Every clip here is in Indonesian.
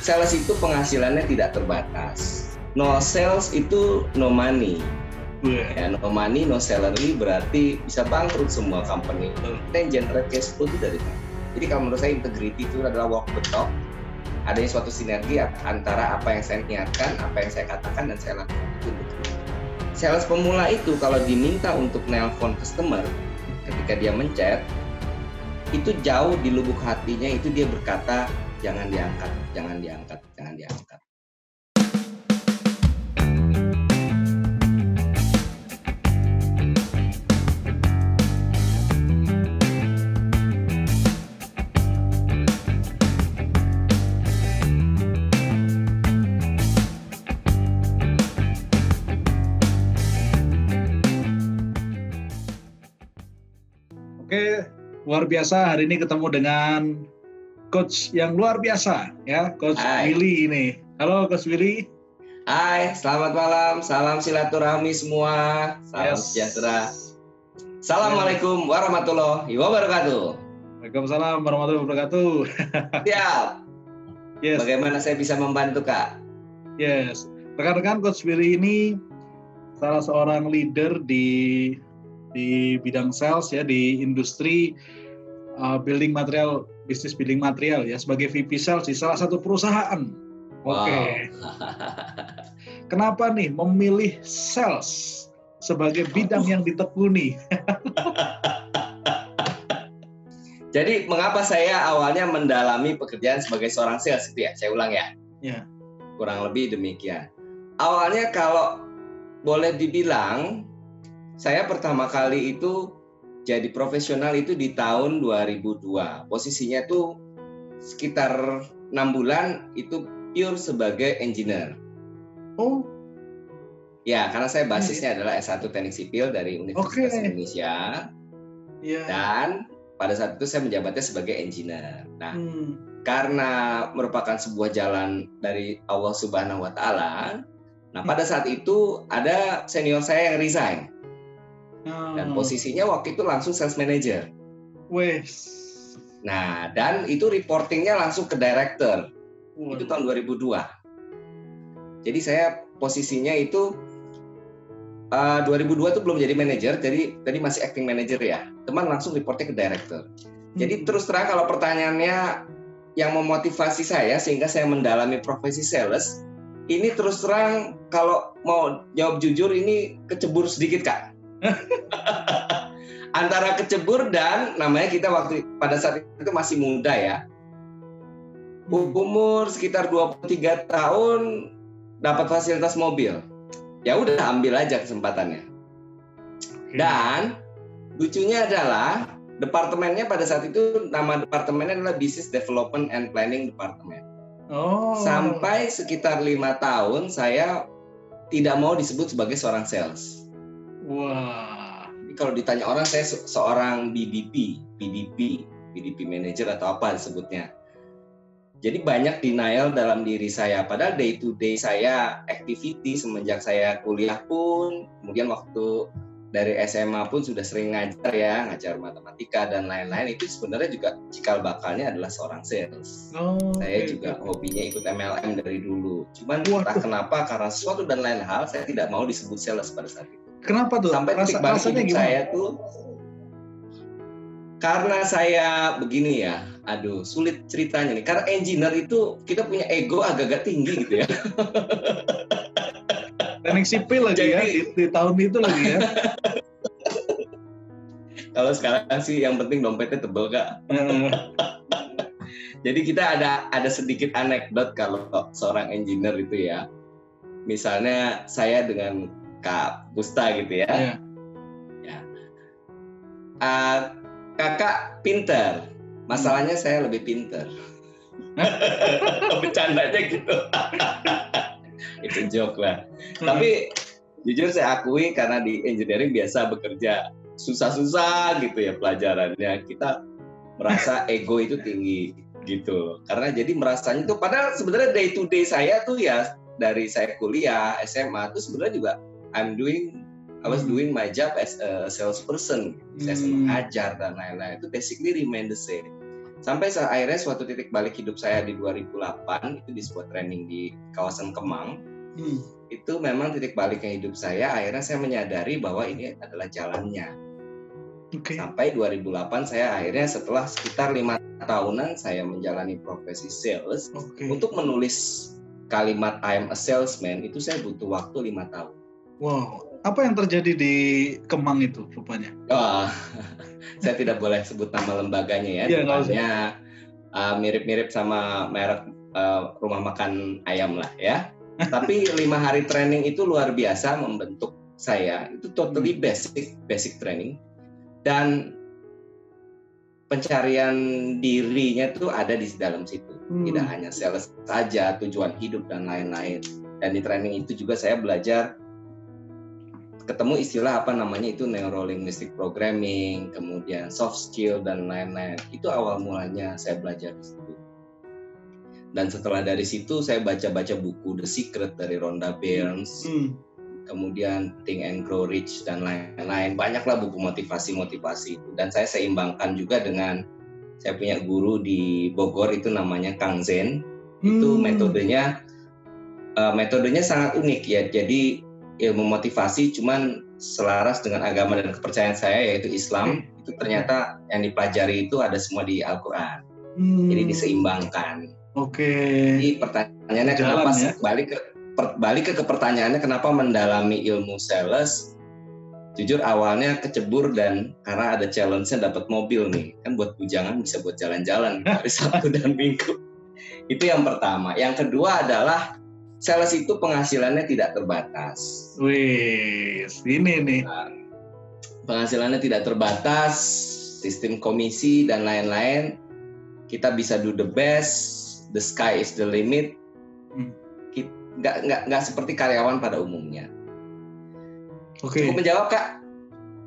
sales itu penghasilannya tidak terbatas. No sales itu no money. Ya, no money, no salary berarti bisa bangkrut semua company. Dan generate cash flow itu dari mana? Jadi kalau menurut saya integrity itu adalah walk the talk. Adanya suatu sinergi antara apa yang saya niatkan, apa yang saya katakan dan saya lakukan itu integrity. Sales pemula itu kalau diminta untuk nelpon customer ketika dia menchat, itu jauh di lubuk hatinya itu dia berkata jangan diangkat, jangan diangkat, jangan diangkat. Oke, luar biasa. Hari ini ketemu dengan Coach yang luar biasa, ya, Coach Willy ini. Halo, Coach Willy. Hai, selamat malam. Salam silaturahmi semua. Salam sejahtera. Assalamualaikum warahmatullahi wabarakatuh. Waalaikumsalam warahmatullahi wabarakatuh. Siap. Yes. Bagaimana saya bisa membantu, Kak? Yes. Rekan-rekan, Coach Willy ini salah seorang leader di bidang sales, ya, di industri building material, bisnis building material, ya, sebagai VP sales di salah satu perusahaan. Wow. Oke. Kenapa nih memilih sales sebagai bidang yang ditekuni? Jadi mengapa saya awalnya mendalami pekerjaan sebagai seorang sales itu, ya? Saya ulang ya. Ya. Kurang lebih demikian. Awalnya kalau boleh dibilang, saya pertama kali itu jadi profesional itu di tahun 2002. Posisinya itu sekitar 6 bulan itu pure sebagai engineer. Oh. Ya, karena saya basisnya adalah S1 Teknik Sipil dari Universitas Indonesia. Yeah. Dan pada saat itu saya menjabatnya sebagai engineer. Nah, karena merupakan sebuah jalan dari Allah Subhanahu wa taala, nah pada saat itu ada senior saya yang resign. Dan posisinya waktu itu langsung sales manager. Wes. Nah, dan itu reportingnya langsung ke director. Itu tahun 2002. Jadi saya posisinya itu 2002 itu belum jadi manager, jadi tadi masih acting manager ya. Teman langsung reportnya ke director. Jadi terus terang kalau pertanyaannya yang memotivasi saya sehingga saya mendalami profesi sales, ini terus terang kalau mau jawab jujur ini kecebur sedikit, Kak. Antara kecebur dan namanya kita pada saat itu masih muda ya. Umur sekitar 23 tahun dapat fasilitas mobil. Ya udah ambil aja kesempatannya. Dan lucunya adalah departemennya pada saat itu nama departemennya adalah Business Development and Planning Department. Sampai sekitar 5 tahun saya tidak mau disebut sebagai seorang sales. Wah. Jadi kalau ditanya orang saya seorang BDP manager atau apa disebutnya. Jadi banyak denial dalam diri saya. Padahal day to day saya activity semenjak saya kuliah pun, kemudian waktu dari SMA pun sudah sering ngajar matematika dan lain-lain. Itu sebenarnya juga cikal bakalnya adalah seorang sales. Saya juga hobinya ikut MLM dari dulu. Cuman entah kenapa karena sesuatu dan lain hal saya tidak mau disebut sales pada saat itu. Kenapa tuh? Sampai titik balik hidup saya tuh karena saya begini ya, sulit ceritanya nih. Karena engineer itu kita punya ego agak-agak tinggi gitu ya. Teknik sipil lagi ya, di tahun itu lagi ya. Kalau sekarang sih yang penting dompetnya tebel, Kak. Jadi kita ada sedikit anekdot kalau seorang engineer itu ya. Misalnya saya dengan Kak Pusta gitu ya. Kakak pinter, masalahnya saya lebih pinter. Bercandanya gitu. Itu joke lah. Tapi jujur saya akui karena di engineering biasa bekerja susah-susah gitu ya pelajarannya. Kita merasa ego itu tinggi gitu. Karena jadi merasanya tuh padahal sebenarnya day to day saya tuh ya dari saya kuliah, SMA tuh sebenarnya juga I was doing my job as a salesperson. Saya senang ngajar dan lain-lain. Itu basically remain the same. Sampai akhirnya suatu titik balik hidup saya di 2008 itu di sebuah training di kawasan Kemang. Itu memang titik baliknya hidup saya. Akhirnya saya menyadari bahwa ini adalah jalannya. Sampai 2008 saya akhirnya setelah sekitar 5 tahunan saya menjalani profesi sales. Untuk menulis kalimat I'm a salesman itu saya butuh waktu 5 tahun. Wow, apa yang terjadi di Kemang itu rupanya? Saya tidak boleh sebut nama lembaganya ya. Depannya mirip-mirip sama merek rumah makan ayam lah ya. Tapi 5 hari training itu luar biasa membentuk saya. Itu totally basic training. Dan pencarian dirinya tuh ada di dalam situ. Tidak hanya sales saja, tujuan hidup dan lain-lain. Dan di training itu juga saya belajar ketemu istilah apa namanya itu neuro-linguistic programming, kemudian soft skill dan lain-lain. Itu awal mulanya saya belajar di situ. Dan setelah dari situ saya baca-baca buku The Secret dari Rhonda Byrne, kemudian Think and Grow Rich dan lain-lain. Banyaklah buku motivasi itu. Dan saya seimbangkan juga dengan saya punya guru di Bogor itu namanya Kang Zen. Itu metodenya sangat unik ya. Jadi ilmu motivasi cuman selaras dengan agama dan kepercayaan saya yaitu Islam. Itu ternyata yang dipelajari itu ada semua di Al-Quran. Jadi diseimbangkan. Jadi pertanyaannya kenapa ya? Balik ke pertanyaannya kenapa mendalami ilmu sales? Jujur awalnya kecebur dan karena ada challenge-nya dapat mobil nih. Kan buat bujangan bisa buat jalan-jalan hari Sabtu dan Minggu. Itu yang pertama. Yang kedua adalah sales itu penghasilannya tidak terbatas. Wih, ini nih. Penghasilannya tidak terbatas, sistem komisi dan lain-lain. Kita bisa do the best, the sky is the limit. Nggak seperti karyawan pada umumnya. Cukup menjawab, Kak?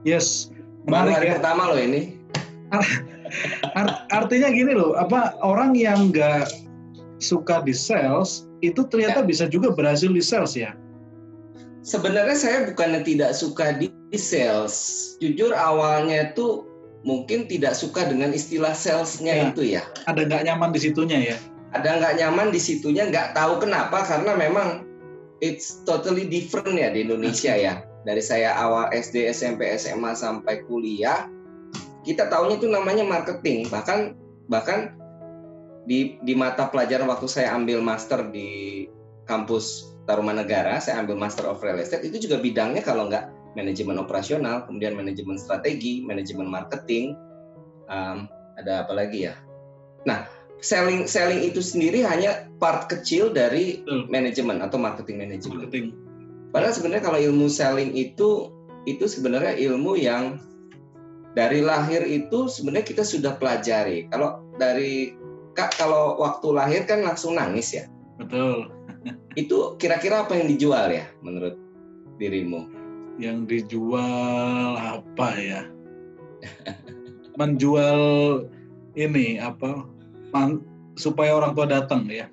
Yes. Baru hari pertama loh ini. Artinya gini loh, orang yang nggak suka di sales itu ternyata bisa juga berhasil di sales ya? Sebenarnya saya bukannya tidak suka di sales. Jujur awalnya tuh mungkin tidak suka dengan istilah salesnya itu ya. Ada nggak nyaman di situnya ya? Ada nggak nyaman di situnya, nggak tahu kenapa, karena memang it's totally different ya di Indonesia ya. Dari saya awal SD, SMP, SMA sampai kuliah, kita tahunya itu namanya marketing. Bahkan di mata pelajaran waktu saya ambil master di kampus Tarumanegara, saya ambil Master of Real Estate, itu juga bidangnya kalau nggak manajemen operasional, kemudian manajemen strategi, manajemen marketing, ada apa lagi ya? Nah, selling itu sendiri hanya part kecil dari manajemen atau marketing manajemen. Padahal sebenarnya kalau ilmu selling itu sebenarnya ilmu yang dari lahir itu sebenarnya kita sudah pelajari. Kalau waktu lahir kan langsung nangis ya. Betul. Itu kira-kira apa yang dijual ya menurut dirimu? Yang dijual apa ya? Menjual ini supaya orang tua datang ya.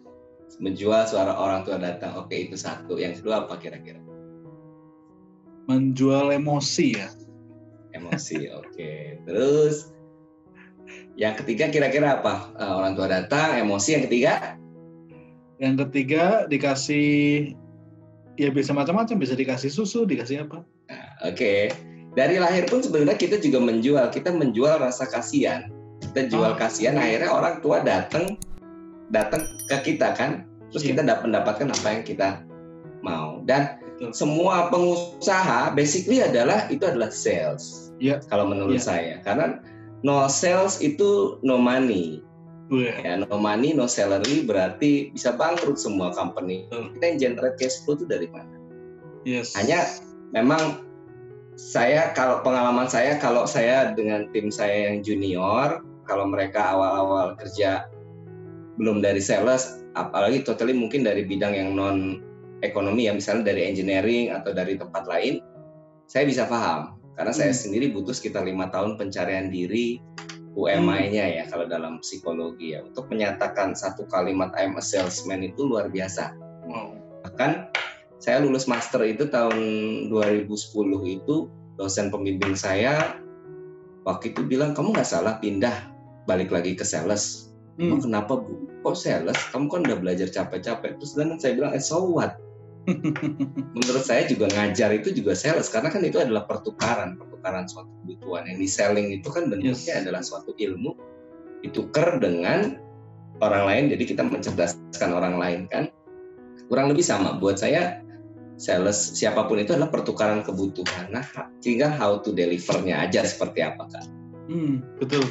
Menjual suara orang tua datang. Oke, itu satu. Yang kedua apa kira-kira? Menjual emosi ya. Emosi, oke. Terus yang ketiga kira-kira apa? Orang tua datang, emosi. Yang ketiga? Yang ketiga dikasih, ya bisa macam-macam. Bisa dikasih susu, dikasih apa? Oke. Dari lahir pun sebenarnya kita juga menjual. Kita menjual rasa kasihan. Kita jual kasihan, akhirnya orang tua datang ke kita kan. Terus kita mendapatkan apa yang kita mau. Dan semua pengusaha basically adalah sales. Kalau menurut saya, karena no sales itu no money. Ya, no money, no salary berarti bisa bangkrut semua company. Kita yang generate cash flow itu dari mana? Hanya memang kalau pengalaman saya, kalau saya dengan tim saya yang junior, kalau mereka awal-awal kerja belum dari sales, apalagi totally mungkin dari bidang yang non ekonomi ya, misalnya dari engineering atau dari tempat lain, saya bisa paham karena saya sendiri butuh sekitar 5 tahun pencarian diri UMI-nya ya kalau dalam psikologi ya, untuk menyatakan satu kalimat I'm a salesman itu luar biasa. Bahkan saya lulus master itu tahun 2010 itu, dosen pembimbing saya waktu itu bilang, kamu nggak salah pindah balik lagi ke sales. Emang kenapa Bu? Kok sales? Kamu kan udah belajar capek-capek. Terus dan saya bilang, so what? Menurut saya juga ngajar itu juga sales, karena kan itu adalah pertukaran suatu kebutuhan. Yang di selling itu kan bentuknya adalah suatu ilmu ditukar dengan orang lain, jadi kita mencerdaskan orang lain kan. Kurang lebih sama. Buat saya sales siapapun itu adalah pertukaran kebutuhan. Nah, tinggal how to deliver-nya aja seperti apa kan. Betul.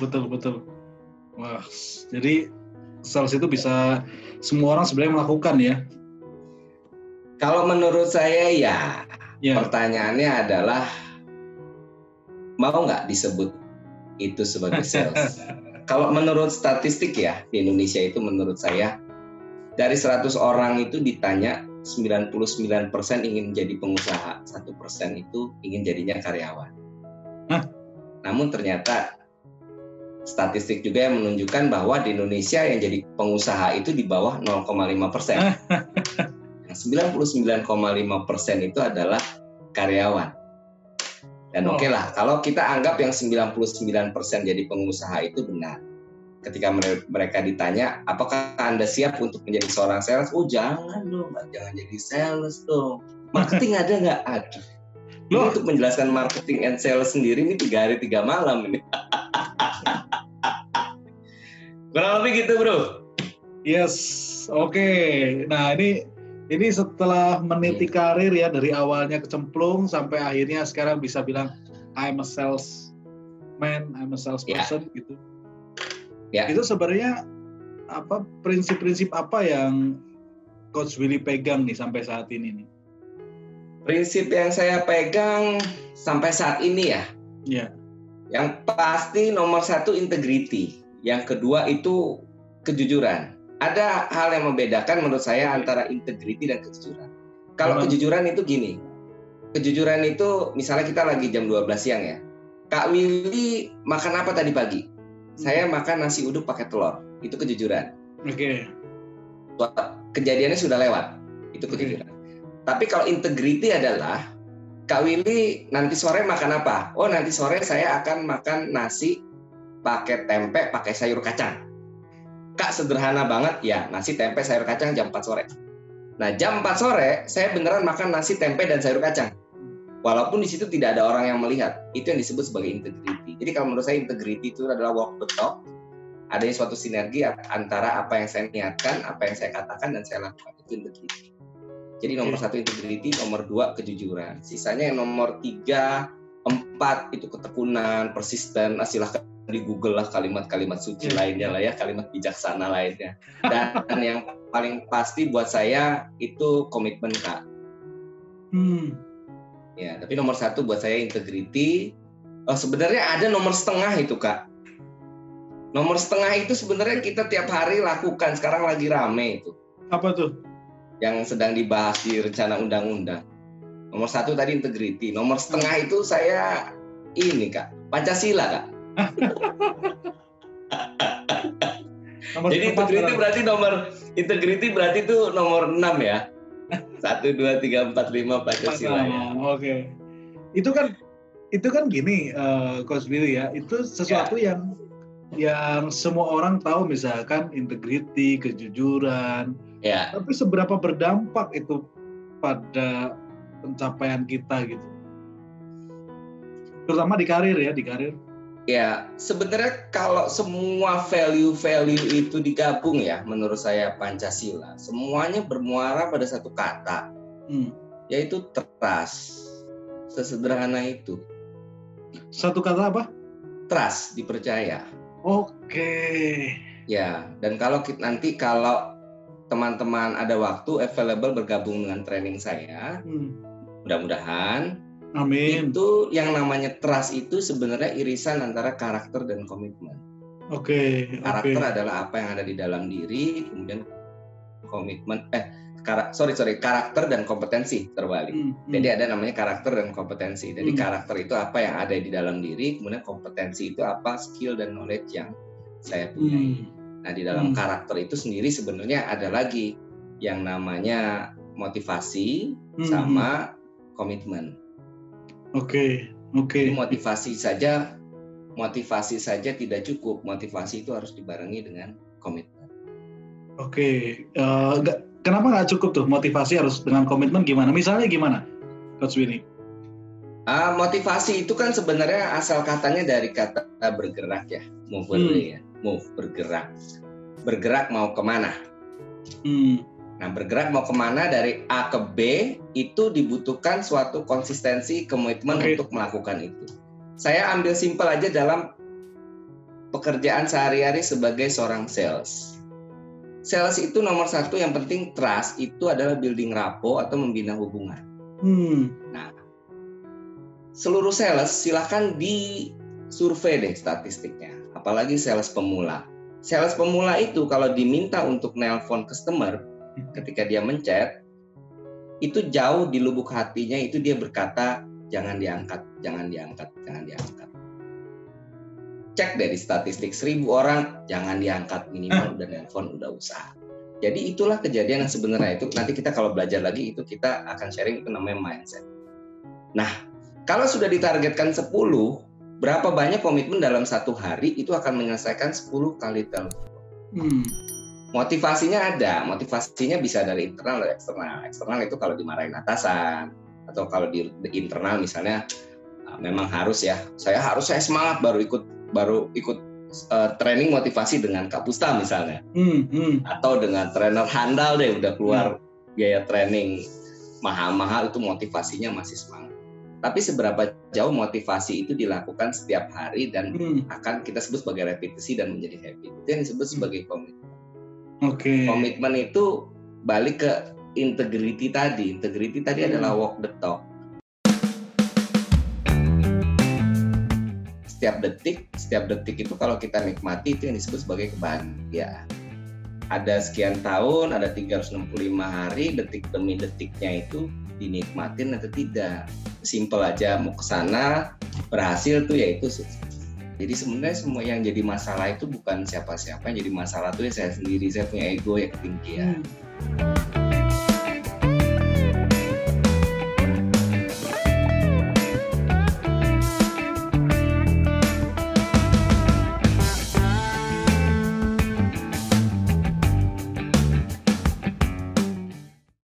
Wah, jadi sales itu bisa semua orang sebenarnya melakukan ya. Kalau menurut saya ya. Pertanyaannya adalah mau nggak disebut itu sebagai sales? Kalau menurut statistik ya di Indonesia itu menurut saya dari 100 orang itu ditanya 99% ingin menjadi pengusaha, 1% itu ingin jadinya karyawan. Namun ternyata statistik juga yang menunjukkan bahwa di Indonesia yang jadi pengusaha itu di bawah 0,5%. 99,5% itu adalah karyawan. Dan oke lah, kalau kita anggap yang 99% jadi pengusaha itu benar. Ketika mereka ditanya, apakah Anda siap untuk menjadi seorang sales? Oh jangan dong, jangan jadi sales dong. Marketing ada nggak? Aduh. Ini untuk menjelaskan marketing and sales sendiri ini 3 hari 3 malam ini. Kurang lebih gitu bro. Yes, oke. Nah ini setelah meniti karir ya, dari awalnya kecemplung sampai akhirnya sekarang bisa bilang I'm a salesman, I'm a salesperson gitu. Itu sebenarnya prinsip-prinsip apa yang Coach Willy pegang nih sampai saat ini nih? Prinsip yang saya pegang sampai saat ini ya. Yang pasti nomor 1 integrity, yang kedua itu kejujuran. Ada hal yang membedakan menurut saya antara integrity dan kejujuran. Kalau kejujuran itu gini, kejujuran itu misalnya kita lagi jam 12 siang ya, Kak Willy makan apa tadi pagi? Saya makan nasi uduk pakai telur, itu kejujuran. Kejadiannya sudah lewat, itu kejujuran. Tapi kalau integrity adalah, Kak Willy nanti sore makan apa? Oh nanti sore saya akan makan nasi pakai tempe, pakai sayur kacang. Kak sederhana banget ya, nasi tempe sayur kacang jam 4 sore. Nah jam 4 sore saya beneran makan nasi tempe dan sayur kacang. Walaupun di situ tidak ada orang yang melihat, itu yang disebut sebagai integrity. Jadi kalau menurut saya integrity itu adalah walk the talk, adanya suatu sinergi antara apa yang saya niatkan, apa yang saya katakan dan saya lakukan, itu integrity. Jadi nomor 1 integrity, nomor 2 kejujuran. Sisanya yang nomor 3, 4 itu ketekunan, persisten, silahkan di Google lah kalimat-kalimat suci lainnya lah ya, kalimat bijaksana lainnya. Dan yang paling pasti buat saya itu komitmen Kak. Ya, tapi nomor 1 buat saya integrity. Sebenarnya ada nomor setengah itu Kak. Nomor setengah itu sebenarnya kita tiap hari lakukan, sekarang lagi rame itu. Apa tuh? Yang sedang dibahas di rencana undang-undang. Nomor 1 tadi integrity, nomor setengah itu saya ini Kak, Pancasila Kak. Jadi integrity berarti itu nomor 6 ya. 1, 2, 3, 4, 5 Pancasila ya. Oke. Itu kan gini Coach Willy ya, itu sesuatu yang semua orang tahu, misalkan integrity, kejujuran. Tapi seberapa berdampak itu pada pencapaian kita gitu. Terutama di karir. Ya, sebenarnya kalau semua value-value itu digabung ya, menurut saya Pancasila, semuanya bermuara pada satu kata, yaitu trust. Sesederhana itu. Satu kata apa? Trust, dipercaya. Ya, dan kalau teman-teman ada waktu available bergabung dengan training saya, mudah-mudahan. Amin. Itu yang namanya trust itu sebenarnya irisan antara karakter dan komitmen. Karakter adalah apa yang ada di dalam diri, kemudian komitmen karakter dan kompetensi terbalik. Jadi ada namanya karakter dan kompetensi. Jadi karakter itu apa yang ada di dalam diri, kemudian kompetensi itu apa skill dan knowledge yang saya punya. Nah, di dalam karakter itu sendiri sebenarnya ada lagi yang namanya motivasi sama komitmen. Oke. Jadi motivasi saja motivasi saja tidak cukup. Motivasi itu harus dibarengi dengan komitmen. Oke, kenapa nggak cukup tuh motivasi harus dengan komitmen gimana? Misalnya gimana, Coach Willy? Motivasi itu kan sebenarnya asal katanya dari kata bergerak ya, move, bergerak. Bergerak mau kemana? Nah, bergerak mau kemana dari A ke B itu dibutuhkan suatu konsistensi, komitmen untuk melakukan itu. Saya ambil simpel aja dalam pekerjaan sehari-hari sebagai seorang sales. Sales itu nomor satu yang penting trust, itu adalah building rapport atau membina hubungan. Nah, seluruh sales silahkan disurvei deh statistiknya, apalagi sales pemula. Sales pemula itu kalau diminta untuk nelpon customer, ketika dia menchat, itu jauh di lubuk hatinya itu dia berkata, jangan diangkat, jangan diangkat, jangan diangkat. Cek dari statistik 1.000 orang, jangan diangkat, minimal udah nelpon, udah usaha. Jadi itulah kejadian yang sebenarnya itu, nanti kita kalau belajar lagi itu kita akan sharing, itu namanya mindset. Nah, kalau sudah ditargetkan 10, berapa banyak komitmen dalam satu hari itu akan menyelesaikan 10 kali telepon. Motivasinya ada, motivasinya bisa dari internal dan eksternal. Eksternal itu kalau dimarahin atasan, atau kalau di internal misalnya memang harus ya, saya semangat baru ikut training motivasi dengan Kak Pusta misalnya, atau dengan trainer handal deh udah keluar biaya training mahal-mahal, itu motivasinya masih semangat. Tapi seberapa jauh motivasi itu dilakukan setiap hari dan akan kita sebut sebagai repetisi dan menjadi habit, itu yang disebut sebagai komitmen. Komitmen itu balik ke integrity tadi. Integrity tadi adalah walk the talk. Setiap detik itu kalau kita nikmati itu yang disebut sebagai kebahagiaan. Ada sekian tahun, ada 365 hari, detik demi detiknya itu dinikmatin atau tidak. Simpel aja, mau ke sana berhasil tuh ya itu sukses. Jadi sebenarnya semua yang jadi masalah itu bukan siapa-siapa, yang jadi masalah itu ya saya sendiri, saya punya ego yang ketinggian.